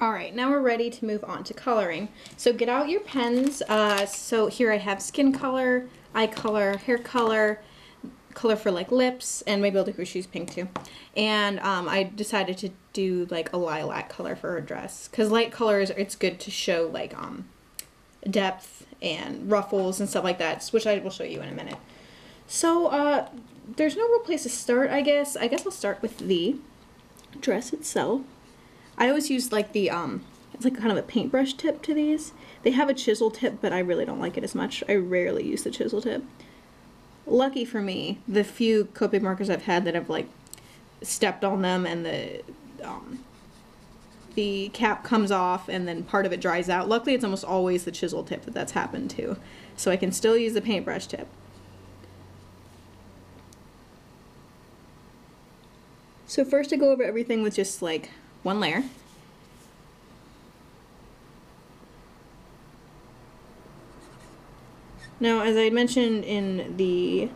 Alright, now we're ready to move on to coloring. So get out your pens. So here I have skin color, eye color, hair color, color for like lips, and maybe I'll do her shoes pink too. And I decided to do like a lilac color for her dress. Because light colors, it's good to show like depth and ruffles and stuff like that, which I will show you in a minute. So there's no real place to start, I guess. I guess I'll start with the dress itself. I always use like the, it's like kind of a paintbrush tip to these. They have a chisel tip, but I really don't like it as much. I rarely use the chisel tip. Lucky for me, the few Copic markers I've had that have like stepped on them and the cap comes off and then part of it dries out. Luckily it's almost always the chisel tip that's happened to. So I can still use the paintbrush tip. So first I go over everything with just like one layer. Now, as I mentioned in the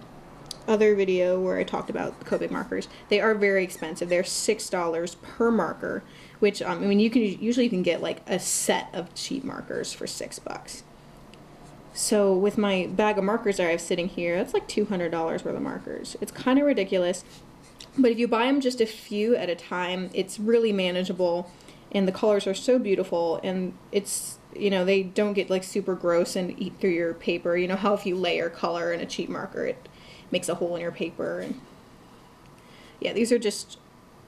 other video where I talked about Copic markers, they are very expensive. They're $6 per marker, which I mean you can get like a set of cheap markers for $6. So with my bag of markers I have sitting here, that's like $200 worth of markers. It's kind of ridiculous. But if you buy them just a few at a time, it's really manageable, and the colors are so beautiful, and it's, you know, they don't get like super gross and eat through your paper. You know how if you layer color in a cheap marker, it makes a hole in your paper. And yeah, these are just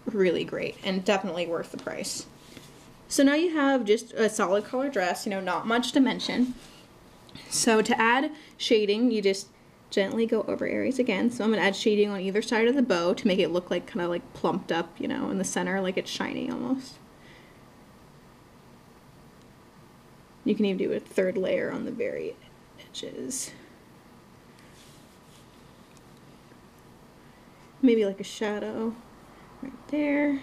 really great and definitely worth the price. So now you have just a solid color dress, you know, not much to mention. So to add shading, you just gently go over areas again. So I'm going to add shading on either side of the bow to make it look like kind of like plumped up, you know, in the center, like it's shiny almost. You can even do a third layer on the very edges. Maybe like a shadow right there.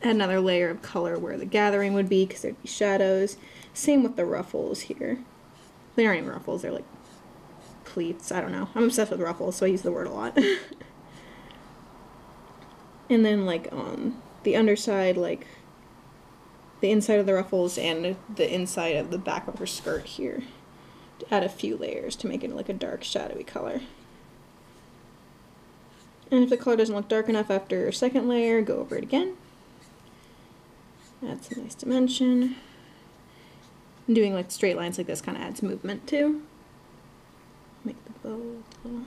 Add another layer of color where the gathering would be, because there'd be shadows. Same with the ruffles here. They aren't even ruffles, they're like pleats, I don't know. I'm obsessed with ruffles, so I use the word a lot. And then like on the underside, like the inside of the ruffles and the inside of the back of her skirt here. To add a few layers to make it like a dark shadowy color. And if the color doesn't look dark enough after your second layer, go over it again. Add some nice dimension. And doing like straight lines like this kind of adds movement too. Make the bow a little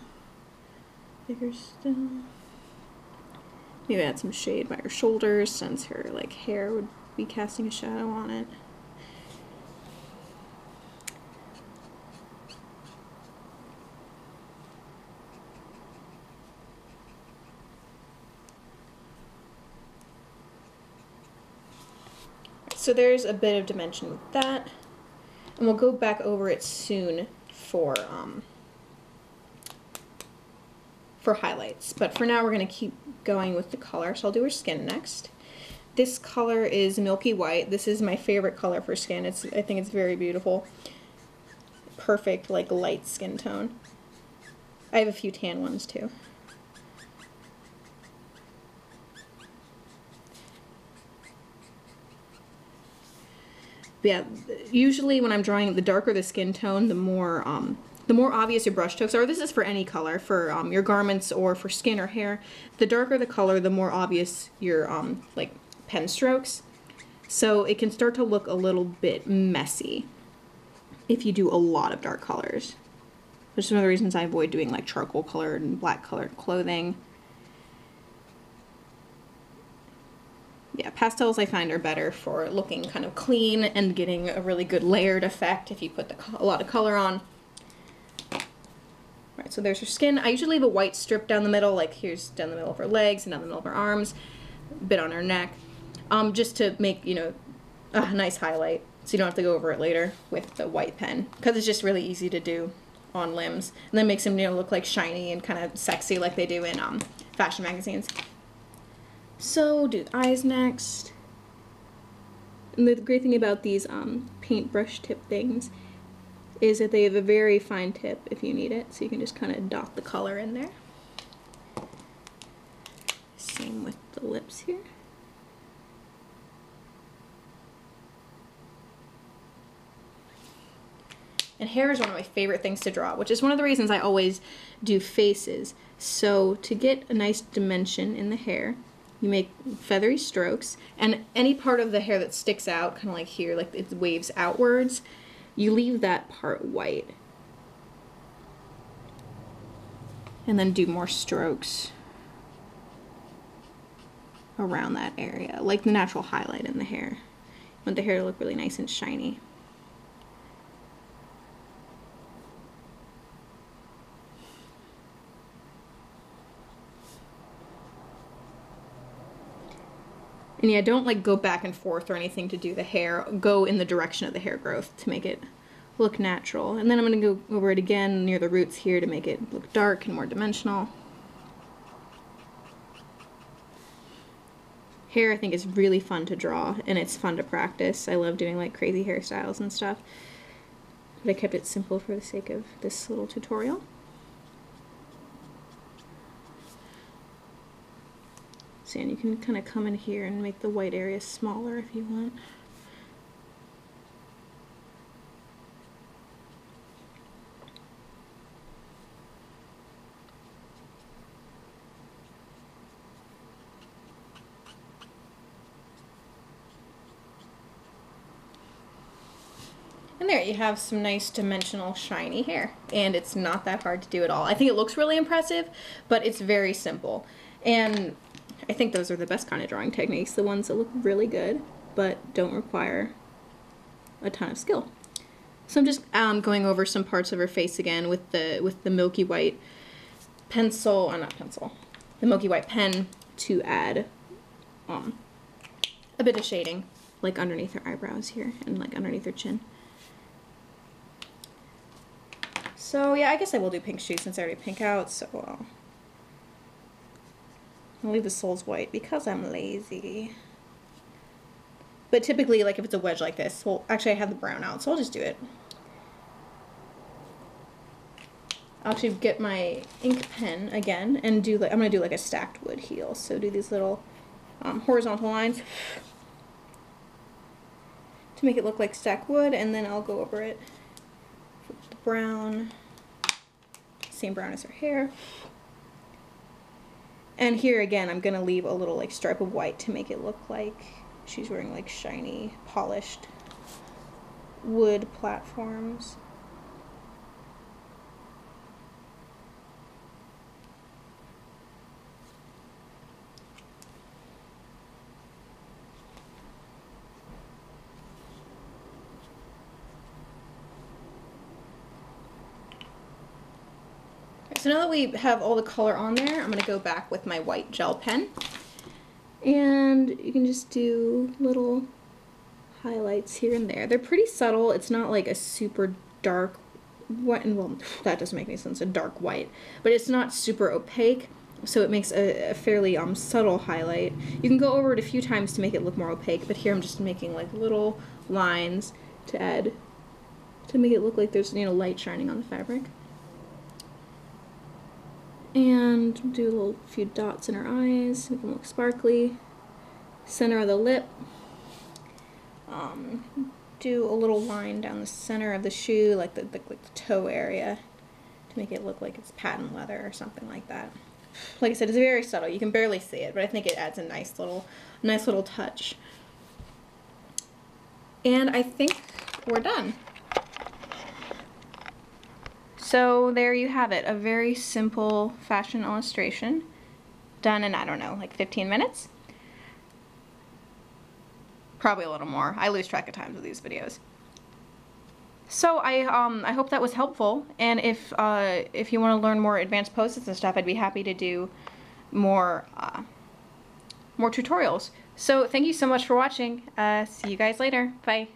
bigger still. Maybe add some shade by her shoulders since her like hair would be casting a shadow on it. So there's a bit of dimension with that, and we'll go back over it soon for highlights. But for now, we're going to keep going with the color. So I'll do her skin next. This color is Milky White. This is my favorite color for skin. I think it's very beautiful. Perfect, like light skin tone. I have a few tan ones too. Yeah, usually when I'm drawing, the darker the skin tone, the more obvious your brush strokes are. This is for any color, for your garments or for skin or hair. The darker the color, the more obvious your like pen strokes. So it can start to look a little bit messy if you do a lot of dark colors. Which is one of the reasons I avoid doing like charcoal colored and black colored clothing. Yeah, pastels I find are better for looking kind of clean and getting a really good layered effect if you put a lot of color on. Right, so there's her skin. I usually leave a white strip down the middle, like here's down the middle of her legs and down the middle of her arms, a bit on her neck, just to make, you know, a nice highlight so you don't have to go over it later with the white pen, because it's just really easy to do on limbs, and then makes them, you know, look like shiny and kind of sexy like they do in fashion magazines. So do the eyes next. And the great thing about these paintbrush tip things is that they have a very fine tip if you need it, so you can just kind of dot the color in there. Same with the lips lips here. And hair is one of my favorite things to draw, which is one of the reasons I always do faces. So to get a nice dimension in the hair, you make feathery strokes, and any part of the hair that sticks out, kind of like here, like it waves outwards, you leave that part white. And then do more strokes around that area, like the natural highlight in the hair. You want the hair to look really nice and shiny. And yeah, don't like go back and forth or anything to do the hair. Go in the direction of the hair growth to make it look natural. And then I'm going to go over it again near the roots here to make it look dark and more dimensional. Hair I think is really fun to draw, and it's fun to practice. I love doing like crazy hairstyles and stuff. But I kept it simple for the sake of this little tutorial. So, and you can kind of come in here and make the white area smaller if you want. And there you have some nice dimensional shiny hair, and it's not that hard to do at all. I think it looks really impressive, but it's very simple. And I think those are the best kind of drawing techniques, the ones that look really good but don't require a ton of skill. So I'm just going over some parts of her face again with the milky white pencil, the milky white pen to add a bit of shading, like underneath her eyebrows here and like underneath her chin. So yeah, I guess I will do pink shoes since I already pink out, so I'll leave the soles white because I'm lazy. But typically, like if it's a wedge like this, well, actually I have the brown out, so I'll just do it. I'll actually get my ink pen again and do like, I'm gonna do like a stacked wood heel. So do these little horizontal lines to make it look like stacked wood, and then I'll go over it with the brown, same brown as her hair. And here again, I'm gonna leave a little like stripe of white to make it look like she's wearing like shiny, polished wood platforms. So now that we have all the color on there, I'm going to go back with my white gel pen. And you can just do little highlights here and there. They're pretty subtle. It's not like a super dark white, well, that doesn't make any sense, a dark white. But it's not super opaque, so it makes a fairly subtle highlight. You can go over it a few times to make it look more opaque, but here I'm just making like little lines to add, to make it look like there's, you know, light shining on the fabric. And do a little few dots in her eyes, make them look sparkly. Center of the lip. Do a little line down the center of the shoe, like the toe area, to make it look like it's patent leather or something like that. Like I said, it's very subtle. You can barely see it, but I think it adds a nice little touch. And I think we're done. So there you have it, a very simple fashion illustration done in, I don't know, like 15 minutes? Probably a little more. I lose track of times with these videos. So I hope that was helpful, and if you want to learn more advanced poses and stuff, I'd be happy to do more tutorials. So thank you so much for watching. See you guys later. Bye.